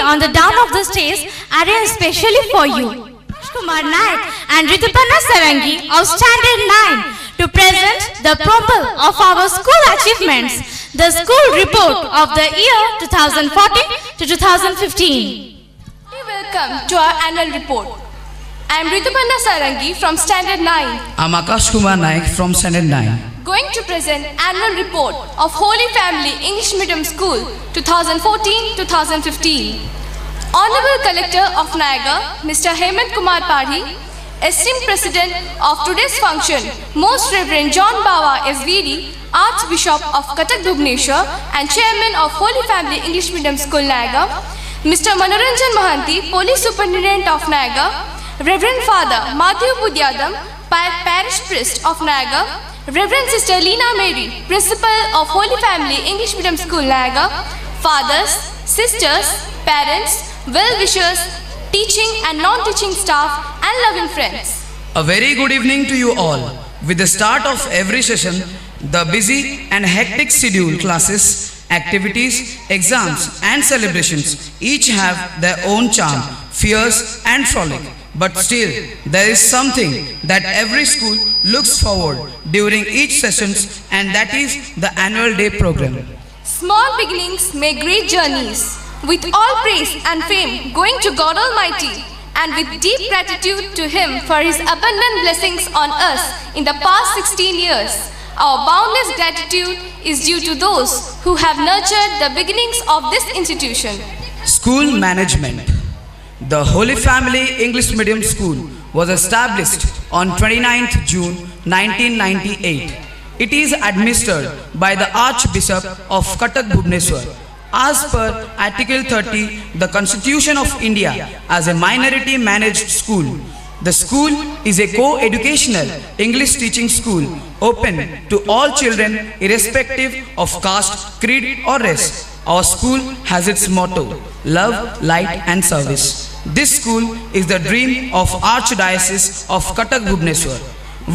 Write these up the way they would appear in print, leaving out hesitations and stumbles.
on the down of the stairs arranged specially for you. Kumar Naik and Rituparna Sarangi of Standard 9 to present the profile of our school achievements, the school report of the year 2014 to 2015. Welcome to our annual report. I am Rituparna Sarangi from Standard 9. I am Akash Kumar Naik from Standard 9. Going to present annual report of Holy Family English Medium School 2014-2015. Honorable Collector of Niaga, Mr. Hemant Kumar Padhi, esteemed President of today's function, Most Reverend John Bawa FVD, Archbishop of Cuttack Bhubaneswar and Chairman of Holy Family English Medium School Niaga, Mr. Manoranjan Mohanty, Police Superintendent of Niaga, Reverend Father Matthew Pudyadam, Parish Priest of Niaga, Reverend Sister Leena Mary, Principal of Holy Family English Medium School Niaga, fathers, sisters, parents, well-wishers, teaching and non-teaching staff and loving friends. A very good evening to you all. With the start of every session, the busy and hectic schedule classes, activities, exams and celebrations each have their own charm, fierce and frolic. But still, there is something that every school looks forward during each sessions, and that is the annual day program. Small beginnings make great journeys. With all praise and fame going to God Almighty, and with deep gratitude to Him for His abundant blessings on us in the past 16 years, our boundless gratitude is due to those who have nurtured the beginnings of this institution. School management. The Holy Family English Medium School was established on 29th June 1998. It is administered by the Archbishop of Cuttack Bhubaneswar. As per Article 30, the Constitution of India, as a minority managed school. The school is a co-educational English teaching school open to all children irrespective of caste, creed or race. Our school has its motto, love, light and service. This school is the dream of Archdiocese of Cuttack Bhubaneswar.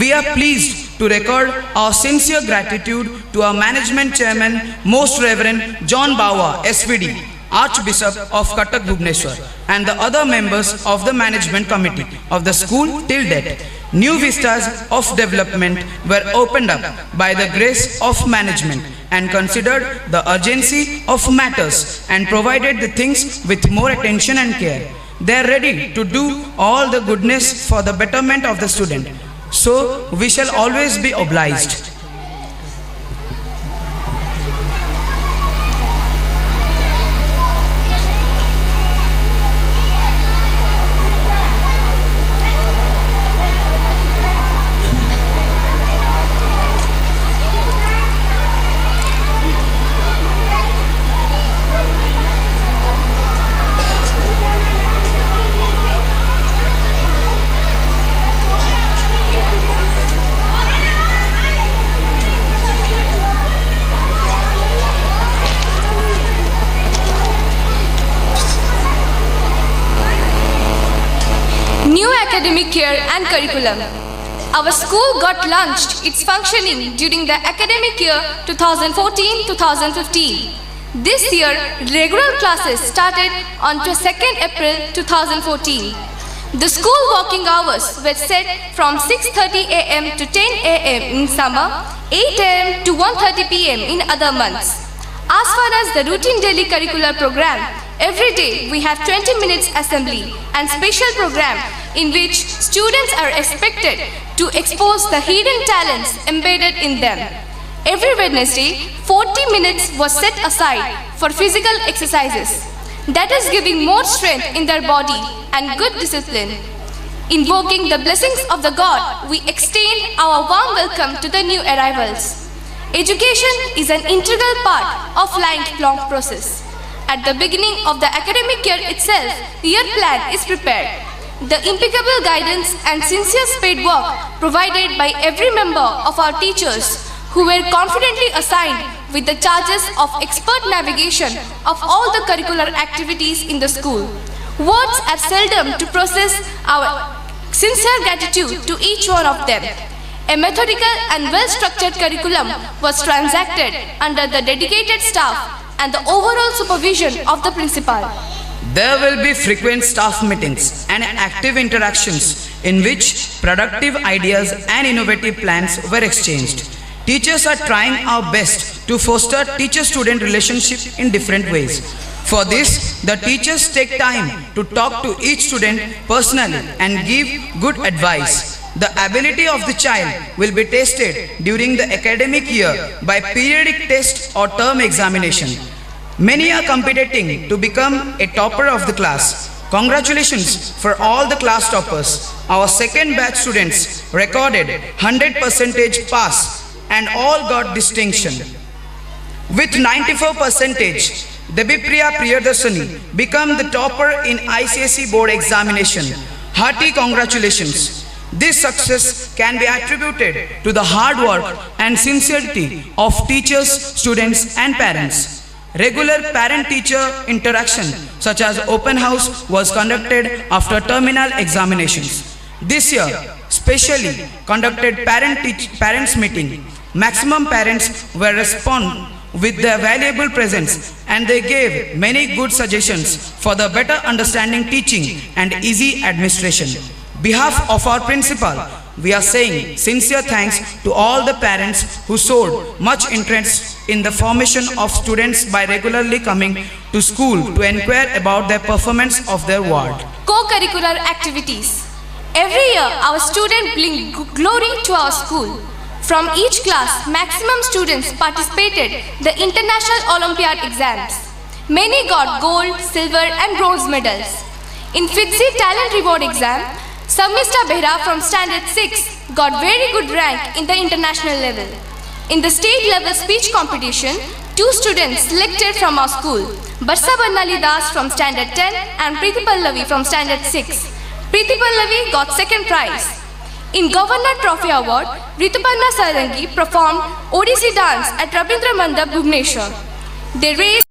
We are pleased to record our sincere gratitude to our management chairman, Most Reverend John Bawa, SVD, Archbishop of Cuttack Bhubaneswar, and the other members of the management committee of the school till date. New vistas of development were opened up by the grace of management and considered the urgency of matters and provided the things with more attention and care. They are ready to do all the goodness for the betterment of the student. So we shall always be obliged. Academic year and curriculum. Our school got launched its functioning during the academic year 2014-2015. This year, regular classes started on 2nd April 2014. The school working hours were set from 6:30 a.m. to 10 a.m. in summer, 8 a.m. to 1:30 p.m. in other months. As far as the routine daily curricular program, every day we have 20 minutes assembly and special program in which students are expected to expose the hidden talents embedded in them. Every Wednesday, 40 minutes was set aside for physical exercises, that is giving more strength in their body and good discipline. Invoking the blessings of the God, we extend our warm welcome to the new arrivals. Education is an integral part of lifelong process. At the beginning of the academic year itself, year plan is prepared. The impeccable guidance and sincere spade work provided by every member of our teachers who were confidently assigned with the charges of expert navigation of all the curricular activities in the school. Words are seldom to process our sincere gratitude to each one of them. A methodical and well-structured curriculum was transacted under the dedicated staff and the overall supervision of the principal. There will be frequent staff meetings and active interactions in which productive ideas and innovative plans were exchanged. Teachers are trying our best to foster teacher-student relationship in different ways. For this, the teachers take time to talk to each student personally and give good advice. The ability of the child will be tested during the academic year by periodic test or term examination. Many are competing to become a topper of the class. Congratulations for all the class toppers. Our second batch students recorded 100% pass and all got distinction. With 94%, Debipriya Priyadarshini became the topper in ICSE board examination. Hearty congratulations. This success can be attributed to the hard work and sincerity of teachers, students and parents. Regular parent-teacher interaction such as open house was conducted after terminal examinations. This year, specially conducted parents meeting. Maximum parents were respond with their valuable presence and they gave many good suggestions for the better understanding teaching and easy administration. Behalf of our principal, we are saying sincere thanks to all the parents who showed much interest in the formation of students by regularly coming to school to inquire about their performance of their ward. Co-curricular activities. Every year, our students bring glory to our school. From each class, maximum students participated in the International Olympiad exams. Many got gold, silver and bronze medals. In FITZE Talent Reward exam, Samista Behra from Standard 6 got very good rank in the international level. In the state level speech competition, 2 students selected from our school, Barsa Barnali Das from Standard 10 and Preeti Pallavi from Standard 6. Preeti Pallavi got second prize. In Governor Trophy Award, Rituparna Sarangi performed Odissi dance at Rabindra Mandap, Bhubaneswar. They raised